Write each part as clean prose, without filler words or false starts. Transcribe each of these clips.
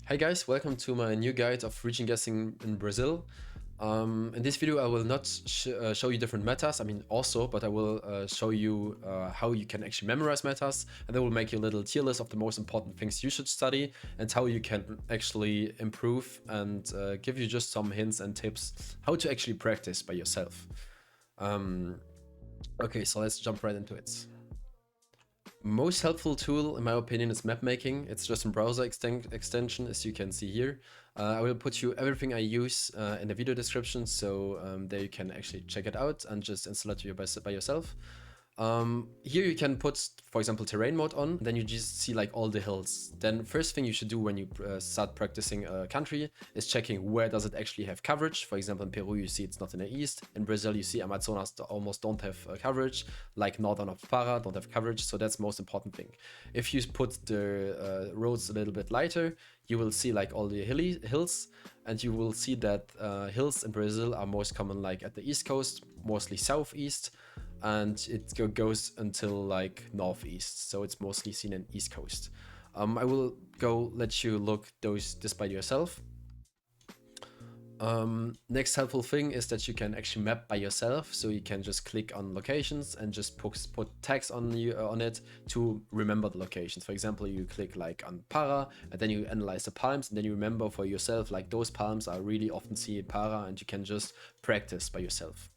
Hi guys, welcome to my new guide of region guessing in Brazil. In this video I will not show you different metas, but I will show you how you can actually memorize metas, and I will make you a little tier list of the most important things you should study and how you can actually improve, and give you just some hints and tips how to actually practice by yourself. Okay, so let's jump right into it. Most helpful tool, in my opinion, is map making. It's just a browser extension, as you can see here. I will put you everything I use in the video description, so there you can actually check it out and just install it by yourself. Here you can put, for example, terrain mode on, then you just see like all the hills. Then first thing you should do when you start practicing a country is checking where does it actually have coverage. For example, in Peru you see it's not in the east. In Brazil you see Amazonas almost don't have coverage, like northern of Para don't have coverage, so that's the most important thing. If you put the roads a little bit lighter, you will see like all the hills, and you will see that hills in Brazil are most common like at the east coast, mostly southeast, and it goes until like northeast, so it's mostly seen in east coast. I will let you look this by yourself. Next helpful thing is that you can actually map by yourself, so you can just click on locations and just put tags on it to remember the locations. For example, you click like on Para, and then you analyze the palms, and then you remember for yourself like those palms are really often seen in Para, and you can just practice by yourself.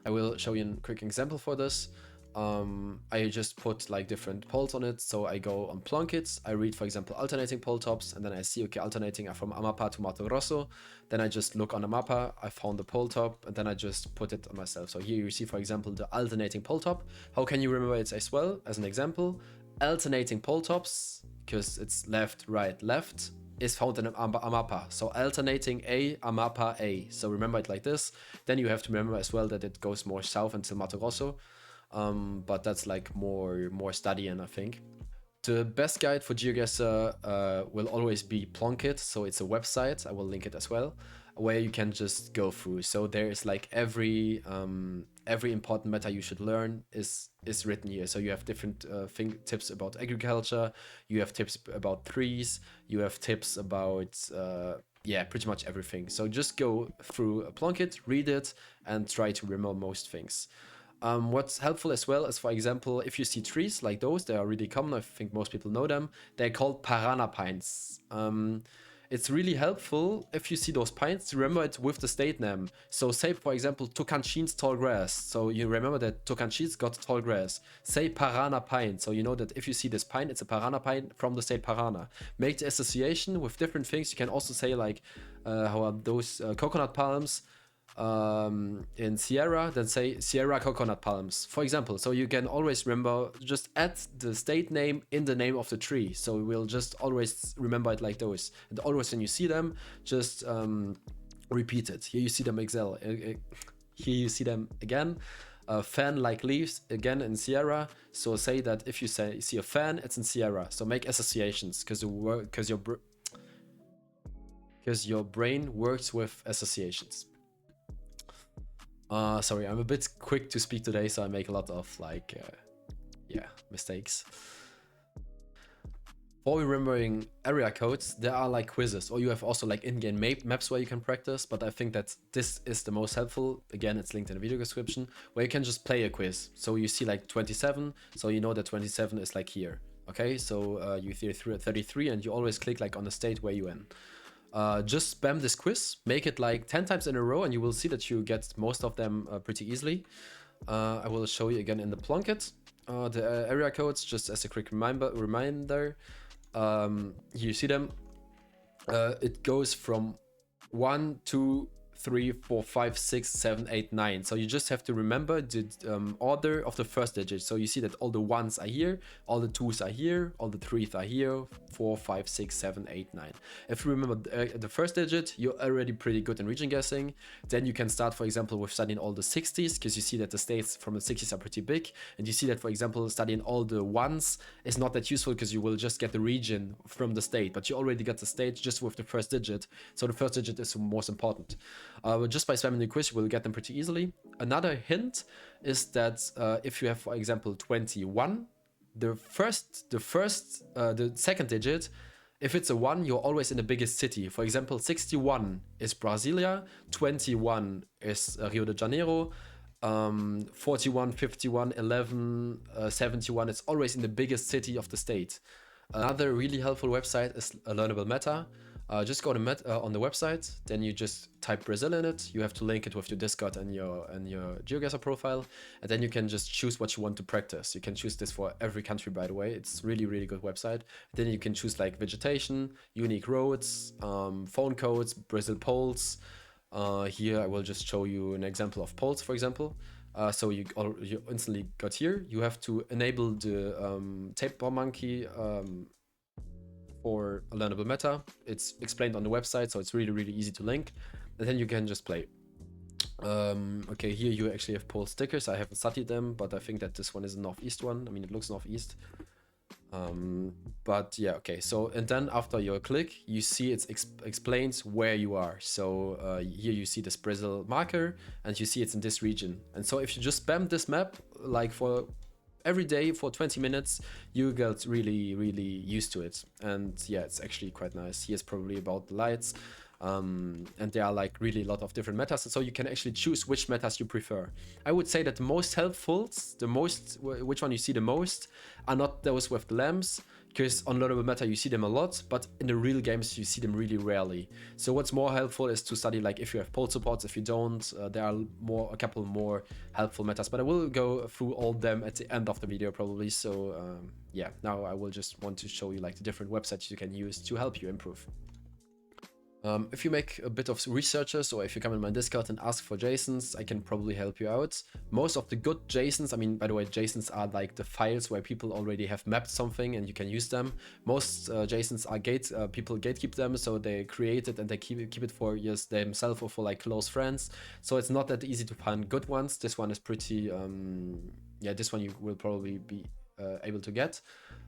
I will show you a quick example for this. I just put like different polls on it. So I go on Plonk It, I read, for example, alternating poll tops, and then I see, okay, alternating are from Amapá to Mato Grosso. Then I just look on the mappa, I found the poll top, and then I just put it on myself. So here you see, for example, the alternating poll top. How can you remember it as well? As an example, alternating poll tops, because it's left, right, left, is found in Amapá. So alternating A, Amapá, A. So remember it like this. Then you have to remember as well that it goes more south until Mato Grosso. But that's like more studying, I think. The best guide for GeoGuessr will always be Plonk It. So it's a website, I will link it as well, where you can just go through. So there is like every important meta you should learn is written here. So you have different tips about agriculture, you have tips about trees, you have tips about yeah, pretty much everything. So just go through Plonk It, read it, and try to remember most things. What's helpful as well is, for example, if you see trees like those, they are really common, I think most people know them, they're called Parana pines. It's really helpful if you see those pines to remember it with the state name. So say, for example, Tocantins tall grass. So you remember that Tocantins got tall grass. Say Parana pine. So you know that if you see this pine, it's a Parana pine from the state Parana. Make the association with different things. You can also say like, how are those coconut palms in Sierra, then say Sierra coconut palms, for example. So you can always remember, just add the state name in the name of the tree. So we'll just always remember it like those. And always when you see them, just repeat it. Here you see them here you see them again. Fan like leaves again in Sierra. So say that if you see a fan, it's in Sierra. So make associations, because your brain works with associations. Sorry, I'm a bit quick to speak today, so I make a lot of like, yeah, mistakes. For remembering area codes, there are like quizzes, or you have also like in-game maps where you can practice, but I think that this is the most helpful. Again, it's linked in the video description, where you can just play a quiz. So you see like 27, so you know that 27 is like here. Okay, so you see 33, and you always click like on the state where you're in. Just spam this quiz, make it like 10 times in a row, and you will see that you get most of them pretty easily. I will show you again in the Plonk It the area codes, just as a quick reminder. You see them. It goes from 1, 2, 3, 4, 5, 6, 7, 8, 9. So you just have to remember the order of the first digit. So you see that all the 1s are here, all the 2s are here, all the 3s are here, 4, 5, 6, 7, 8, 9. If you remember the first digit, you're already pretty good in region guessing. Then you can start, for example, with studying all the 60s, because you see that the states from the 60s are pretty big. And you see that, for example, studying all the 1s is not that useful, because you will just get the region from the state, but you already got the state just with the first digit. So the first digit is the most important. Just by spamming the quiz, you will get them pretty easily. Another hint is that if you have, for example, 21, the second digit if it's a 1, you're always in the biggest city. For example, 61 is Brasilia, 21 is Rio de Janeiro, 41, 51, 11, 71, it's always in the biggest city of the state. Another really helpful website is Learnable Meta. Just go to on the website, then you just type Brazil in it. You have to link it with your Discord and your GeoGuessr profile, and then you can just choose what you want to practice. You can choose this for every country, by the way. It's really, really good website. Then you can choose like vegetation, unique roads, phone codes, Brazil poles. Here I will just show you an example of poles, for example. So you instantly got here. You have to enable the tape bomb monkey for a Learnable Meta. It's explained on the website, so it's really, really easy to link. And then you can just play. Okay, here you actually have pole stickers. I haven't studied them, but I think that this one is a northeast one. I mean, it looks northeast. But yeah, okay. So, and then after your click, you see it explains where you are. So here you see this Brazil marker, and you see it's in this region. And so if you just spam this map, like for every day for 20 minutes, you get really, really used to it. And yeah, it's actually quite nice. Here's probably about the lights. And there are like really a lot of different metas, so you can actually choose which metas you prefer. I would say that the most helpful, which one you see the most, are not those with the lamps, because on Learnable Meta you see them a lot, but in the real games you see them really rarely. So what's more helpful is to study like if you have pole supports. If you don't, there are a couple more helpful metas, but I will go through all of them at the end of the video probably. So yeah, now I will just want to show you like the different websites you can use to help you improve. If you make a bit of researches, or if you come in my Discord and ask for JSONs, I can probably help you out. Most of the good JSONs, I mean, by the way, JSONs are like the files where people already have mapped something and you can use them. Most JSONs are people gatekeep them, so they create it and they keep it for just themselves or for like close friends. So it's not that easy to find good ones. This one is pretty, yeah, this one you will probably be able to get.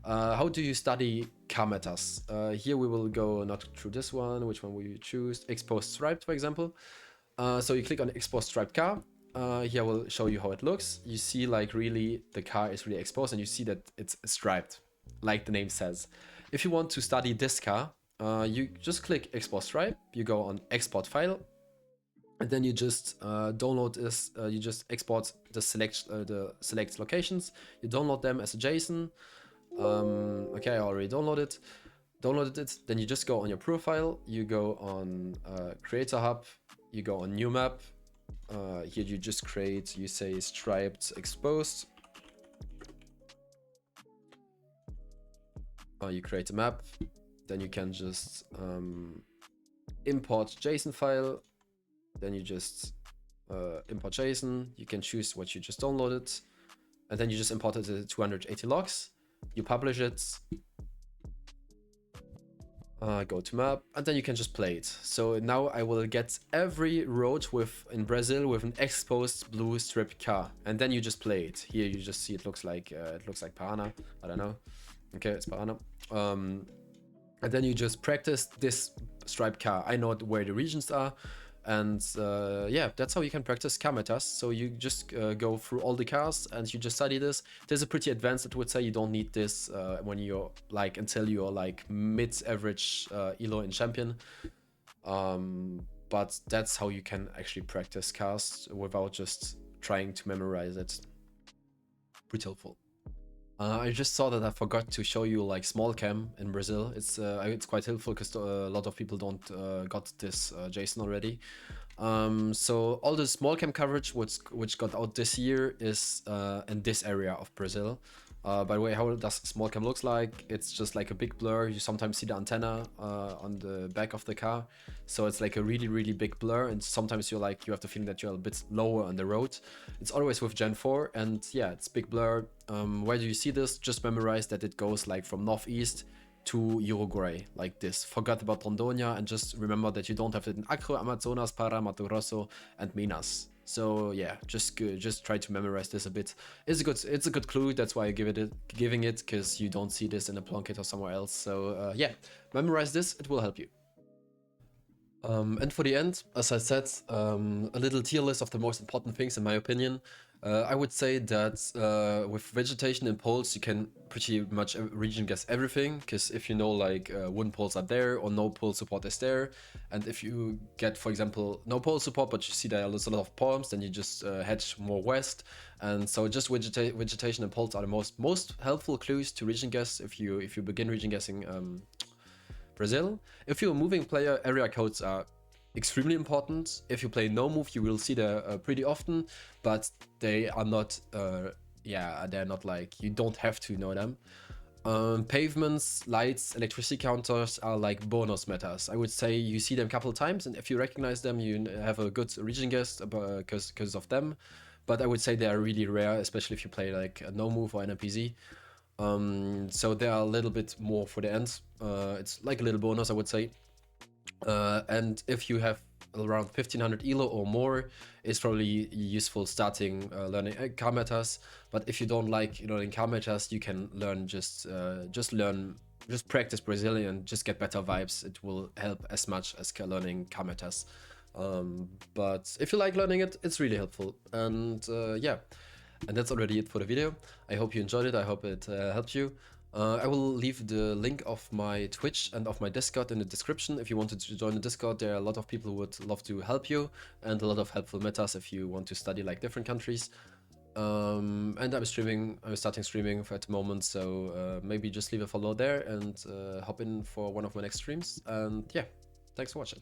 How do you study car metas? Here we will go not through this one. Which one will you choose? Exposed striped, for example. So you click on exposed striped car. Here I will show you how it looks. You see like really the car is really exposed and you see that it's striped, like the name says. If you want to study this car, you just click export stripe. You go on export file. And then you just download this. You just export the select locations. You download them as a JSON. Okay, I already downloaded it. Then you just go on your profile. You go on Creator Hub. You go on New Map. Here you just create. You say striped exposed. You create a map. Then you can just import JSON file. Then you just import JSON. You can choose what you just downloaded, and then you just import it to 280 logs. You publish it. Go to map, and then you can just play it. So now I will get every road in Brazil with an exposed blue striped car, and then you just play it. Here you just see it looks like Parana. I don't know. Okay, it's Parana. And then you just practice this striped car. I know where the regions are. And yeah, that's how you can practice car metas. So you just go through all the cars and you just study this. This is pretty advanced. I would say you don't need this when you're like until you're like mid-average elo in champion. But that's how you can actually practice cars without just trying to memorize it. Pretty helpful. I just saw that I forgot to show you like Smallcam in Brazil. It's quite helpful because a lot of people don't got this JSON already. So all the Smallcam coverage which got out this year is in this area of Brazil. By the way, how does Smallcam looks like? It's just like a big blur. You sometimes see the antenna on the back of the car, so it's like a really, really big blur. And sometimes you have the feeling that you're a bit lower on the road. It's always with Gen 4, and yeah, it's big blur. Where do you see this? Just memorize that it goes like from northeast to Uruguay, like this. Forget about Rondônia and just remember that you don't have it in Acre, Amazonas, Pará, Mato Grosso, and Minas. So yeah, just try to memorize this a bit. It's a good clue. That's why I giving it, because you don't see this in a Plonk It or somewhere else. So yeah, memorize this. It will help you. And for the end, as I said, a little tier list of the most important things in my opinion. I would say that with vegetation and poles, you can pretty much region guess everything. Because if you know like wooden poles are there or no pole support is there, and if you get, for example, no pole support, but you see there's a lot of palms, then you just hedge more west. And so just vegetation and poles are the most helpful clues to region guess if you begin region guessing Brazil. If you're a moving player, area codes are extremely important. If you play no move, you will see them pretty often, but they are not, they're not like, you don't have to know them. Pavements, lights, electricity counters are like bonus metas. I would say you see them a couple of times, and if you recognize them, you have a good region guess because of them. But I would say they are really rare, especially if you play like a no move or an NPZ. So they are a little bit more for the end. It's like a little bonus, I would say. And if you have around 1500 elo or more, it's probably useful starting learning car metas. But if you don't like learning car metas, you can learn just practice Brazilian, just get better vibes. It will help as much as learning car metas. But if you like learning it, it's really helpful. And yeah, and that's already it for the video. I hope you enjoyed it. I hope it helped you. I will leave the link of my Twitch and of my Discord in the description. If you wanted to join the Discord, there are a lot of people who would love to help you, and a lot of helpful metas if you want to study like different countries. And I'm starting streaming at the moment, so maybe just leave a follow there and hop in for one of my next streams. And yeah, thanks for watching.